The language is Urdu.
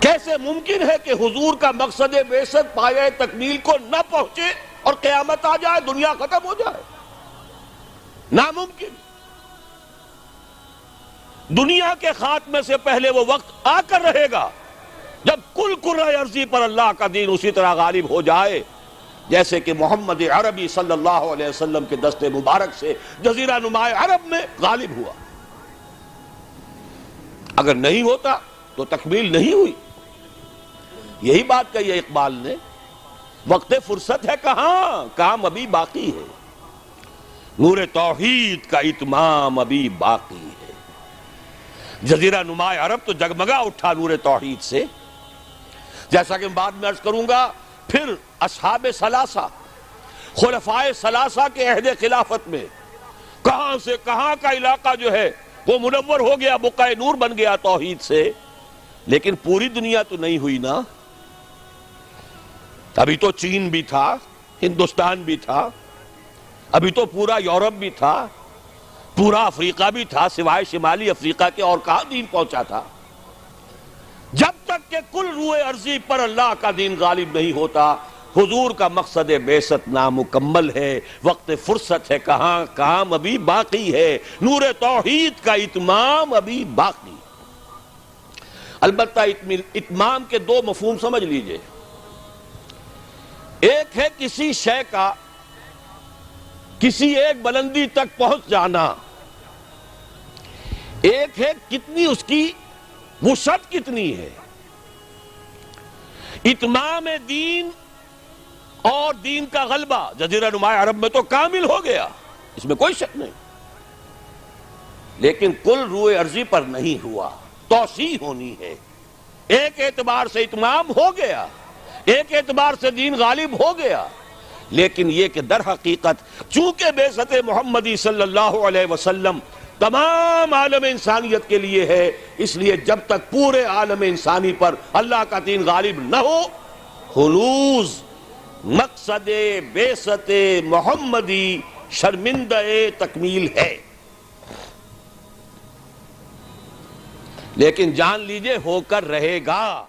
کیسے ممکن ہے کہ حضور کا مقصد بعثت پایہ تکمیل کو نہ پہنچے اور قیامت آ جائے، دنیا ختم ہو جائے؟ ناممکن۔ دنیا کے خاتمے سے پہلے وہ وقت آ کر رہے گا جب کل کرۂ ارضی پر اللہ کا دین اسی طرح غالب ہو جائے جیسے کہ محمد عربی صلی اللہ علیہ وسلم کے دست مبارک سے جزیرہ نماء عرب میں غالب ہوا۔ اگر نہیں ہوتا تو تکمیل نہیں ہوئی۔ یہی بات کہی ہے اقبال نے، وقت فرصت ہے کہاں، کام ابھی باقی ہے، نور توحید کا اتمام ابھی باقی ہے۔ جزیرہ نماء عرب تو جگمگا اٹھا نور توحید سے، جیسا کہ بعد میں عرض کروں گا۔ پھر اصحاب ثلاثہ، خلفائے ثلاثہ کے عہد خلافت میں کہاں سے کہاں کا علاقہ جو ہے وہ منور ہو گیا، بقعہ نور بن گیا توحید سے۔ لیکن پوری دنیا تو نہیں ہوئی نا، ابھی تو چین بھی تھا، ہندوستان بھی تھا، ابھی تو پورا یورپ بھی تھا، پورا افریقہ بھی تھا، سوائے شمالی افریقہ کے اور کہاں دین پہنچا تھا؟ جب تک کہ کل روئے ارضی پر اللہ کا دین غالب نہیں ہوتا، حضور کا مقصد بعثت نامکمل ہے، وقت فرصت ہے کہاں، کام ابھی باقی ہے، نور توحید کا اتمام ابھی باقی۔ البتہ اتمام کے دو مفہوم سمجھ لیجئے۔ ایک ہے کسی شے کا کسی ایک بلندی تک پہنچ جانا، ایک ہے کتنی اس کی وسعت کتنی ہے۔ اتمام دین اور دین کا غلبہ جزیرہ نماء عرب میں تو کامل ہو گیا، اس میں کوئی شک نہیں، لیکن کل روئے ارضی پر نہیں ہوا، توسیع ہونی ہے۔ ایک اعتبار سے اتمام ہو گیا، ایک اعتبار سے دین غالب ہو گیا، لیکن یہ کہ در حقیقت چونکہ بعثت محمدی صلی اللہ علیہ وسلم تمام عالم انسانیت کے لیے ہے، اس لیے جب تک پورے عالم انسانی پر اللہ کا دین غالب نہ ہو، ہنوز مقصد بعثت محمدی شرمندہ تکمیل ہے۔ لیکن جان لیجئے ہو کر رہے گا۔